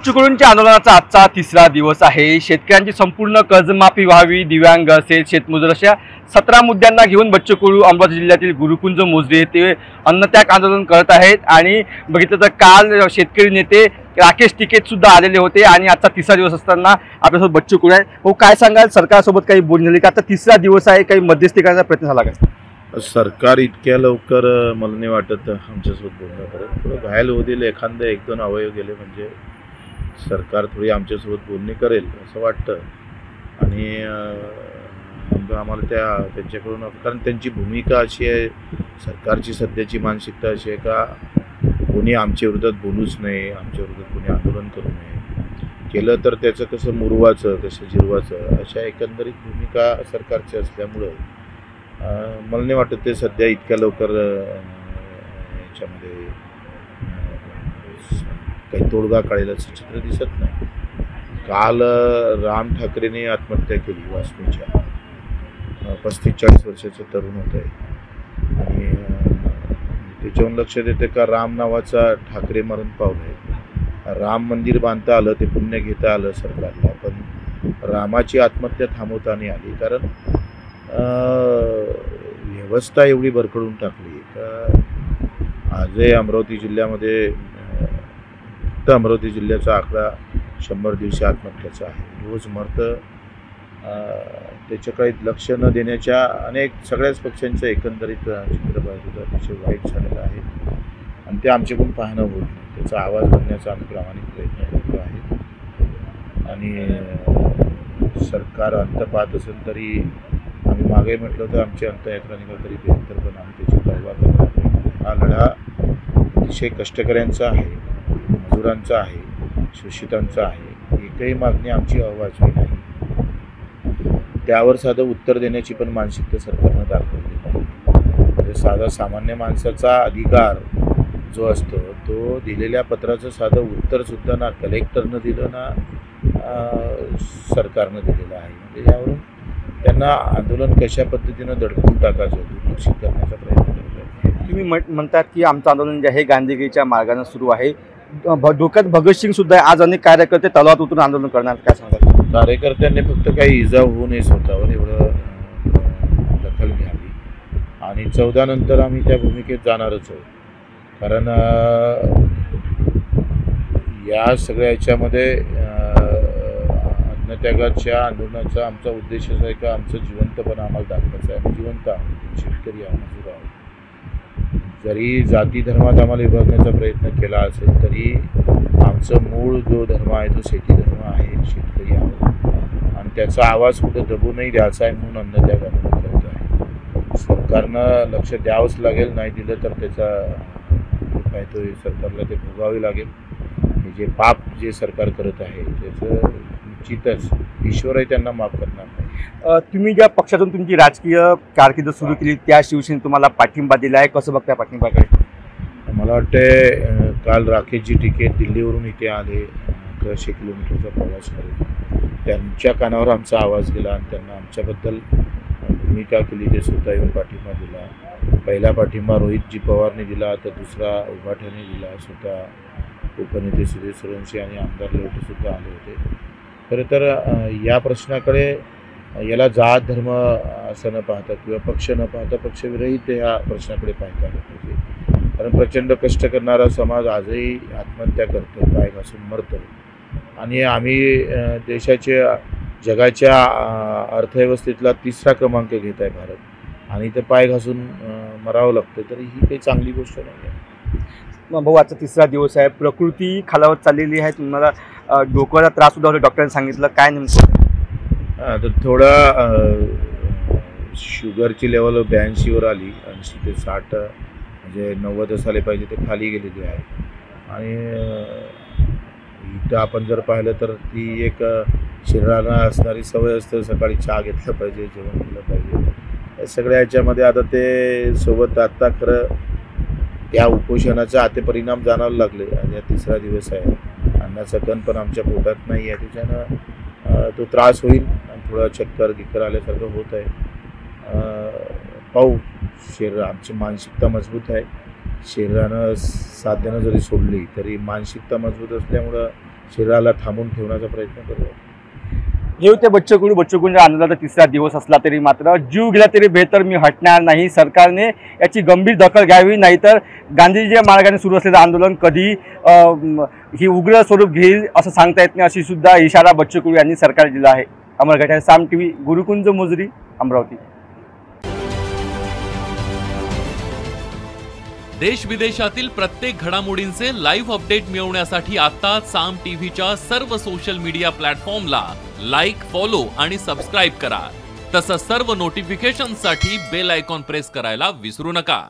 चिपळूणच्या आंदोलनाचा आजचा तिसरा दिवस आहे। शेतकऱ्यांची संपूर्ण कर्जमाफी व्हावी, दिव्यांग असेल, शेतमजूर अशा 17 मुद्द्यांना घेऊन बच्चू कडू अमरावती जिल्ह्यातील गुरुकुंज मोजरे ते अन्नत्याग आंदोलन करत आहेत। आणि बघितलं तर काल शेतकरी नेते राकेश टिकेत सुद्धा आलेले होते आणि आजचा तिसरा दिवस असताना आपल्यासोबत बच्चू कडू आहे। हो, काय सांगाल, सरकारसोबत काही बोलणी झाली का? आता तिसरा दिवस आहे, काही मध्यस्थी करण्याचा प्रयत्न झाला का? सरकार इतक्या लवकर मला नाही वाटत आमच्यासोबत बोलणं करत। थोडं घायल होतील, एखादं एक दोन अवयव गेले म्हणजे सरकार थोडी आमच्यासोबत बोलणी करेल असं वाटतं। आणि आम्हाला त्यांच्याकडून, कारण त्यांची भूमिका अशी आहे, सरकारची सध्याची मानसिकता अशी आहे का कोणी आमच्या विरोधात बोलूच नये, आमच्या विरोधात कोणी आंदोलन करू नये, केलं तर त्याचं कसं मुरवाचं कसं जिरवाचं, अशा एकंदरीत भूमिका सरकारची असल्यामुळं मला नाही वाटत ते सध्या इतक्या लवकर याच्यामध्ये काही तोडगा काढेल असं चित्र दिसत नाही। काल राम ठाकरेने आत्महत्या केली, वासनूच्या 35-40 वर्षाचं तरुण होत आहे आणि त्याच्यावरून लक्षात येते का राम नावाचा ठाकरे मरण पावलाय। राम मंदिर बांधता आलं, ते पुण्य घेता आलं सरकारला, पण रामाची आत्महत्या थांबवता नाही आली, कारण व्यवस्था एवढी भरकळून टाकली का आजही अमरावती जिल्ह्यामध्ये फक्त अमरावती जिल्ह्याचा आकडा 100 दिवशी आत्महत्याचा आहे, रोज मरतं। त्याच्याकडे लक्ष न देण्याच्या अनेक सगळ्याच पक्षांचं एकंदरीत चित्र पाहिजे अतिशय वाईट झालेलं आहे आणि ते आमच्याकडून पाहणं होत नाही। त्याचा आवाज बनण्याचा आम्ही प्रामाणिक प्रयत्न करतो आहे आणि सरकार अंत पाहत असेल तरी आम्ही मागे म्हटलं होतं आमची अंतयात्रा निघाल तरी बेहतर, पण आम्ही त्याची पर्वा करणार नाही। हा लढा अतिशय कष्टकऱ्यांचा आहे, मजुरांचा आहे, शोषितांचा आहे। एकही मागणी आमची अवाजवी नाही, त्यावर साधं उत्तर देण्याची पण मानसिकता सरकारनं दाखवली नाही। म्हणजे साधा सामान्य माणसाचा अधिकार जो असतो तो दिलेल्या पत्राचं साधं उत्तरसुद्धा ना कलेक्टरनं दिलं ना सरकारनं दिलेलं आहे। म्हणजे यावरून त्यांना आंदोलन कशा पद्धतीनं दडपून टाकायचं, दुर्लक्षित करण्याचा प्रयत्न करतात। तुम्ही म्हणतात की आमचं आंदोलन जे आहे गांधीगीच्या मार्गाने सुरू आहे, डोक्यात भगतसिंग सुद्धा आहे, आज अनेक कार्यकर्ते तलावात उतरून आंदोलन करणार, काय सांगाल? कार्यकर्त्यांनी फक्त काही इजा होऊ नये स्वतःवर एवढं दखल घ्यावी आणि 14 नंतर आम्ही त्या भूमिकेत जाणारच आहोत, कारण या सगळ्या याच्यामध्ये अन्नत्यागाच्या आंदोलनाचा आमचा उद्देशच आहे का आमचं जिवंतपणा आम्हाला दाखवायचं आहे। आम्ही जिवंत आहोत, शेतकरी आहोत, मजूर आहोत। जरी जाती धर्मात आम्हाला विभागण्याचा प्रयत्न केला असेल तरी आमचं मूळ जो धर्म आहे तो शेती धर्म आहे, शेतकरी आहोत आणि त्याचा आवाज कुठं दबू नाही द्यायचा आहे म्हणून अन्नत्याग आंदोलन करत आहे। सरकारनं लक्ष द्यावंच लागेल, नाही दिलं तर त्याचा काय तो सरकारला ते भोगावे लागेल। हे जे पाप जे सरकार करत आहे त्याचं निश्चितच ईश्वरही त्यांना माफ करणार नाही। तुम्ही ज्या पक्षातून तुमची राजकीय कारकीर्द सुरू केली त्या शिवसेनेने तुम्हाला पाठिंबा दिला आहे, कसं बघता पाठिंबाकडे? मला वाटते काल राकेशजी टिकेत दिल्लीवरून इथे आले, 1100 किलोमीटरचा प्रवास करून त्यांच्या कानावर आमचा आवाज गेला आणि त्यांना आमच्याबद्दल भूमिका केली, ते स्वतः येऊन पाठिंबा दिला। पहिला पाठिंबा रोहितजी पवारने दिला, तर दुसरा उभाठ्याने दिला, स्वतः उपनेते सुरेश सुरवंशी आणि आमदार लेवटेसुद्धा आले होते। खरं तर या प्रश्नाकडे याला जात धर्म असं न पाहता किंवा पक्ष न पाहता पक्षविरहित ह्या प्रश्नाकडे पाहता आलं पाहिजे, कारण प्रचंड कष्ट करणारा समाज आजही आत्महत्या करतो, पाय घासून मरतो आणि आम्ही देशाच्या जगाच्या अर्थव्यवस्थेतला 3रा क्रमांक घेत आहे भारत, आणि ते पाय घासून मरावं लागतं, तरी ही काही चांगली गोष्ट नाही आहे। भाऊ, आजचा तिसरा दिवस आहे, प्रकृती खालावत चाललेली आहे, तुम्हाला डोक्याला त्रास सुद्धा होतो, डॉक्टरांनी सांगितलं, काय नेमकं? तर थोडा शुगरची लेवल 82वर आली, 80 ते 60 म्हणजे 90 असायला पाहिजे ते खाली गेलेली आहे। आणि इथं आपण जर पाहिलं तर ती एक शरीराला असणारी सवय असते, सकाळी चहा घेतलं पाहिजे, जेवण केलं पाहिजे, या सगळ्या याच्यामध्ये आता ते सोबत आत्ता खरं या उपोषणाचे आते परिणाम जाणवायला लागले आणि हा तिसरा दिवस आहे, अन्नाचा कण पण आमच्या पोटात नाही आहे, त्याच्यानं तो त्रास होईल आणि थोडा चक्कर गिक्कर आल्यासारखं होत आहे। पाहू, शरीर आमची मानसिकता मजबूत आहे, शरीरानं साथ देणं जरी सोडली तरी मानसिकता मजबूत असल्यामुळं शरीराला थांबून ठेवण्याचा प्रयत्न करू. हे होते बच्चू कडूंच्या आंदोलनाचा तिसरा दिवस असला तरी मात्र जीव गेला तरी बेहतर मी हटणार नाही. सरकारने याची गंभीर दखल घ्यावी, नाहीतर गांधीजीच्या मार्गाने सुरू असलेलं आंदोलन कधी ही उग्र स्वरूप घेईल असं सांगता येत नाही, अशी सुद्धा इशारा बच्चू कडू यांनी सरकारला दिला आहे. अमर घाटे, साम टीव्ही, गुरुकुंज मोजरी, अमरावती. देश विदेशातील प्रत्येक घडामोडींचे लाईव्ह अपडेट मिळवण्यासाठी आता साम टीव्हीच्या सर्व सोशल मीडिया प्लॅटफॉर्मला लाईक, फॉलो आणि सबस्क्राईब करा. तसंच सर्व नोटिफिकेशनसाठी बेल आयकॉन प्रेस करायला विसरू नका.